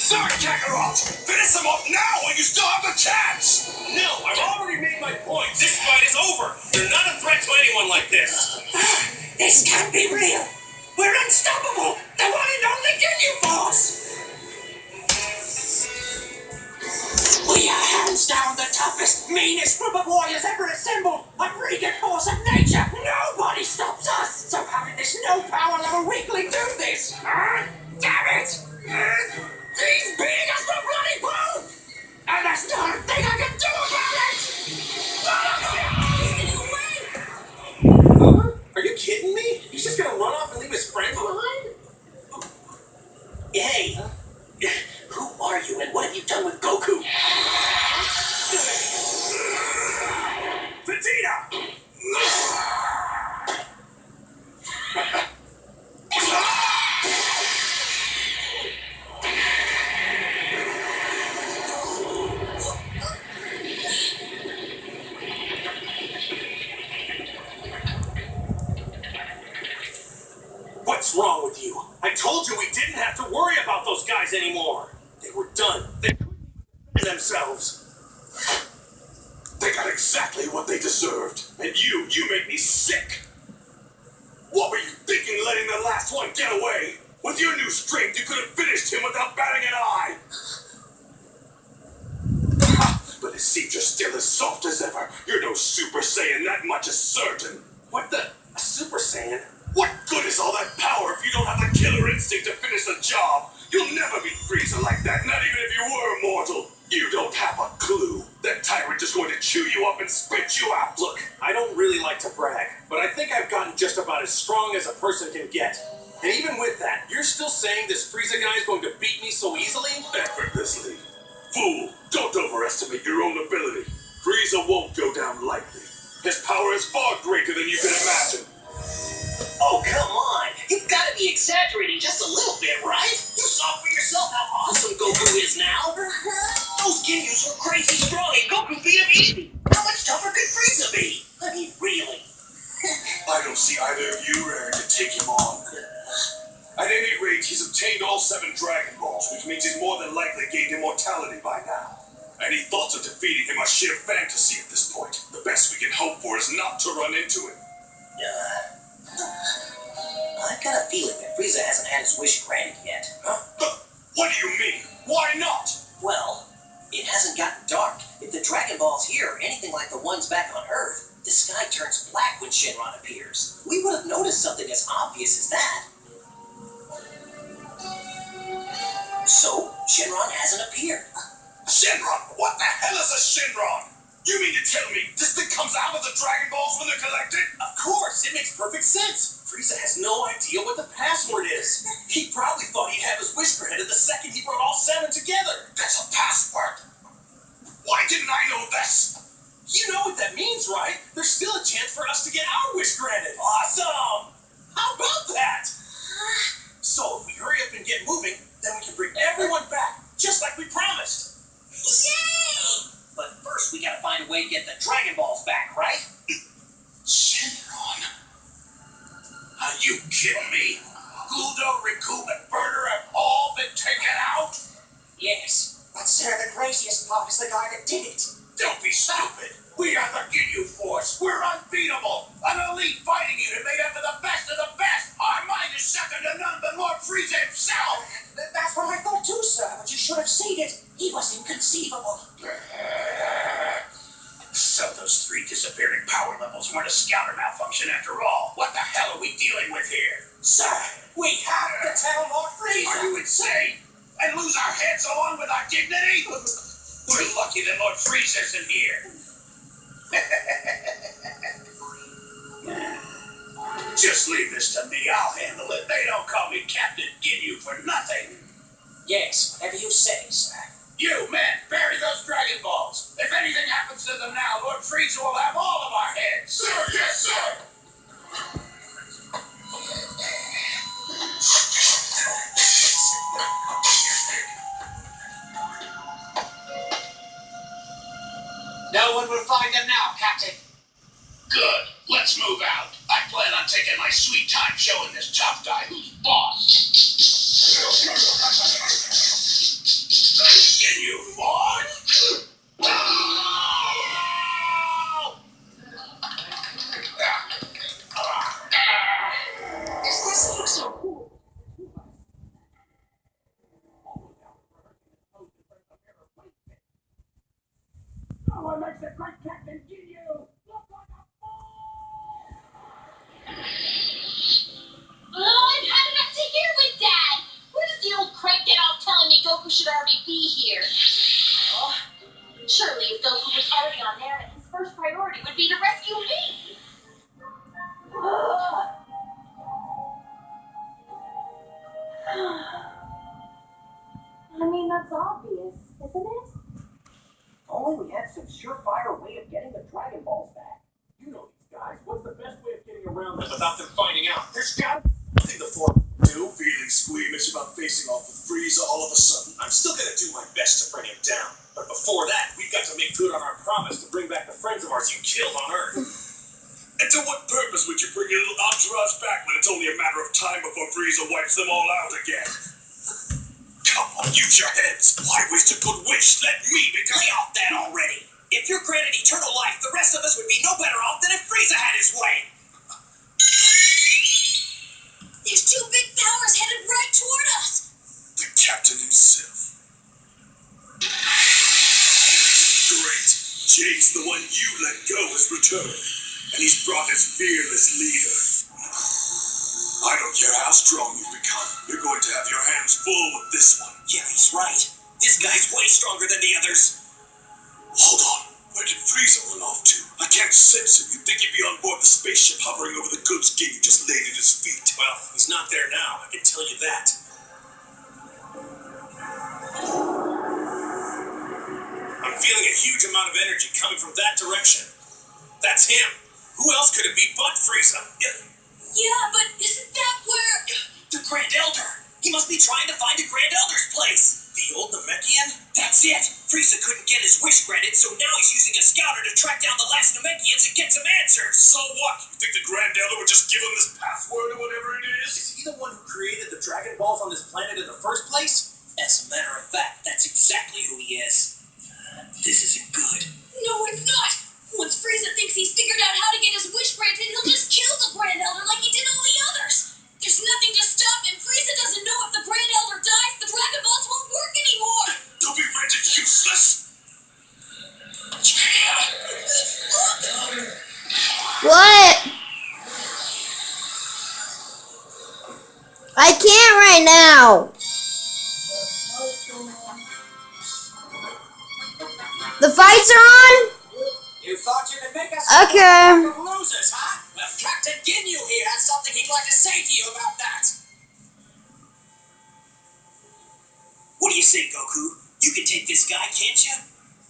Sorry, Kakarot! Finish him off now when you still have the chance! No, I've already made my point. This fight is over. You're not a threat to anyone like this. This can't be real. We're unstoppable. The one and only Ginyu Force. We are hands down the toughest, meanest group of warriors ever assembled. A freaking force of nature. Nobody stops us. So how did this no power level weakling do this? Damn it! He's beating us for bloody poop! And there's not a thing I can do about it! Are you kidding me? He's just gonna run off and leave his friends behind? Hey, who are you and what have you done with Goku? Vegeta! What's wrong with you? I told you we didn't have to worry about those guys anymore. They were done. They themselves. They got exactly what they deserved. And you make me sick. What were you thinking, letting the last one get away? With your new strength, you could have finished him without batting an eye. But it seems you're still as soft as ever. You're no Super Saiyan, that much is certain. What the? A Super Saiyan? What good is all that power if you don't have the killer instinct to finish the job? You'll never beat Frieza like that, not even if you were immortal. You don't have a clue. That tyrant is going to chew you up and spit you out. Look, I don't really like to brag, but I think I've gotten just about as strong as a person can get. And even with that, you're still saying this Frieza guy is going to beat me so easily? Effortlessly. Fool, don't overestimate your own ability. Frieza won't go down lightly. His power is far greater than you can imagine. Oh, come on. You've got to be exaggerating just a little bit, right? You saw for yourself how awesome Goku is now. Those Ginyus were crazy strong and Goku beat him easy. How much tougher could Frieza be? I mean, really. I don't see either of you raring to take him on. At any rate, he's obtained all 7 Dragon Balls, which means he's more than likely gained immortality by now. Any thoughts of defeating him are sheer fantasy at this point. The best we can hope for is not to run into him. I've got a feeling that Frieza hasn't had his wish granted yet. What do you mean? Why not? Well, it hasn't gotten dark. If the Dragon Balls here are anything like the ones back on Earth, the sky turns black when Shenron appears. We would have noticed something as obvious as that. So, Shenron hasn't appeared. Shenron? What the hell is a Shenron? You mean to tell me this thing comes out of the Dragon Balls when they're collected? Of course, it makes perfect sense. Frieza has no idea what the password is. He probably thought he'd have his wish granted the second he brought all 7 together. That's a password. Why didn't I know this? You know what that means, right? There's still a chance for us to get our wish granted. Awesome! How about that? So if we hurry up and get moving, then we can bring everyone back, just like we promised. Yay! But first, we gotta find a way to get the Dragon Balls back, right? Shenron? Are you kidding me? Guldo, Riku, and Burner have all been taken out? Yes. But sir, the craziest part is the guy that did it. Don't be stupid. We are the Ginyu Force. We're unbeatable. An elite fighting unit made up of the best of the best. Our mind is second to none but Lord Frieza himself. That's what I thought too, sir, but you should have seen it. He was inconceivable. So those 3 disappearing power levels weren't a scouter malfunction after all. What the hell are we dealing with here? Sir, we have to tell Lord Frieza. Are you insane? And lose our heads along with our dignity? We're lucky that Lord Frieza's in here. Just leave this to me. I'll handle it. They don't call me Captain Ginyu for nothing. Yes, whatever you say, sir. You, men, bury those Dragon Balls. If anything happens to them now, Lord Frieza will have all of our heads. Sir, yes, sir. No one will find them now, Captain. Good. Let's move out. I plan on taking my sweet time showing this tough guy who's boss. Ginyu Force! This looks so cool. Oh, it makes a great Captain Ginyu! Look like a Oh, I've had enough to hear with Dad. Where does the old crank get off telling me Goku should already be here? Oh, surely if Goku was already on there, his first priority would be to rescue me. Ugh. I mean, that's obvious, isn't it? If only we had some surefire way of getting the Dragon Balls back. You know these guys. What's the best way of getting around them without them finding out? There's got to be something the four do. Feeling squeamish about facing off with Frieza all of a sudden. I'm still gonna do my best to bring him down. But before that, we've got to make good on our promise to bring back the friends of ours you killed on Earth. And to what purpose would you bring your little entourage back when it's only a matter of time before Frieza wipes them all out again? Come on, use your heads. Why waste a good wish? Let me become... Lay off that already! If you're granted eternal life, the rest of us would be no better off than if Frieza had his way! There's two big powers headed right toward us. The captain himself. Great. Jade's the one you let go has returned. And he's brought his fearless leader. I don't care how strong you've become. You're going to have your hands full with this one. Yeah, he's right. This guy's way stronger than the others. Hold on. Where did Frieza run off to? I can't sense him. You'd think he'd be on board the spaceship hovering over the goods Ginyu just laid at his feet. Well, he's not there now, I can tell you that. I'm feeling a huge amount of energy coming from that direction. That's him. Who else could it be but Frieza? Yeah, but isn't that where... The Grand Elder! He must be trying to find the Grand Elder's place! The old Namekian? That's it! Frieza couldn't get his wish granted, so now he's using a scouter to track down the last Namekians and get some answers! So what? You think the Grand Elder would just give him this password or whatever it is? Is he the one who created the Dragon Balls on this planet in the first place? As a matter of fact, that's exactly who he is. This isn't good. No, it's not. Once Frieza thinks he's figured out how to get his wish granted, he'll just kill the Grand Elder like he did all the others. There's nothing to stop him. Frieza doesn't know if the Grand Elder dies, the Dragon Balls won't work anymore. Don't be rendered useless. What? I can't right now. The fights are on? You thought you could make us Okay. losers, huh? Well, Captain Ginyu here has something he'd like to say to you about that. What do you say, Goku? You can take this guy, can't you?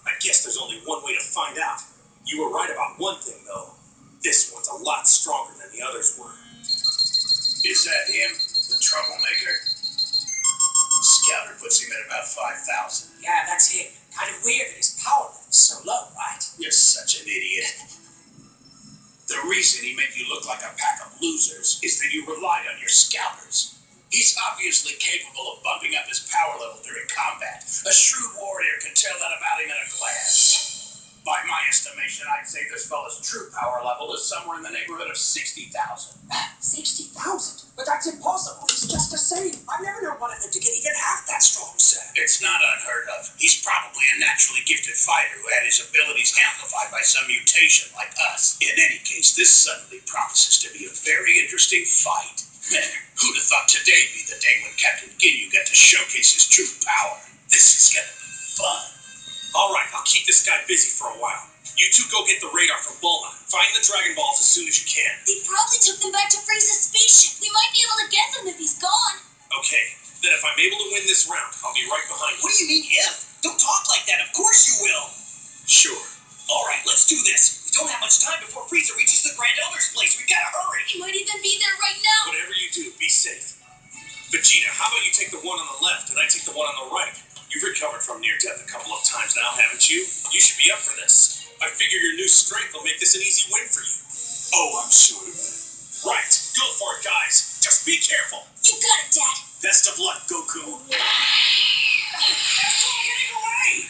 I guess there's only one way to find out. You were right about one thing, though. This one's a lot stronger than the others were. Is that him? The troublemaker? Scouter puts him at about 5,000. Yeah, that's him. Kind of weird that his power level's so low, right? You're such an idiot. The reason he made you look like a pack of losers is that you relied on your scouters. He's obviously capable of bumping up his power level during combat. A shrewd warrior can tell that about him in a glance. By my estimation, I'd say this fella's true power level is somewhere in the neighborhood of 60,000. 60,000? But that's impossible. He's just the same. I've never known one of them to get even half that strong, sir. It's not unheard of. He's probably a naturally gifted fighter who had his abilities amplified by some mutation like us. In any case, this suddenly promises to be a very interesting fight. Who'd have thought today'd be the day when Captain Ginyu got to showcase his true power? This is gonna be fun. Alright, I'll keep this guy busy for a while. You two go get the radar from Bulma. Find the Dragon Balls as soon as you can. They probably took them back to Frieza's spaceship. We might be able to get them if he's gone. Okay, then if I'm able to win this round, I'll be right behind you. What do you mean if? Don't talk like that. Of course you will. Sure. Alright, let's do this. We don't have much time before Frieza reaches the Grand Elder's place. We gotta hurry. He might even be there right now. Whatever you do, be safe. Vegeta, how about you take the one on the left and I take the one on the right? You've recovered from near death a couple of times now, haven't you? You should be up for this. I figure your new strength will make this an easy win for you. Oh, I'm sure of it. Right, go for it, guys. Just be careful. You got it, Dad. Best of luck, Goku. That's all getting away!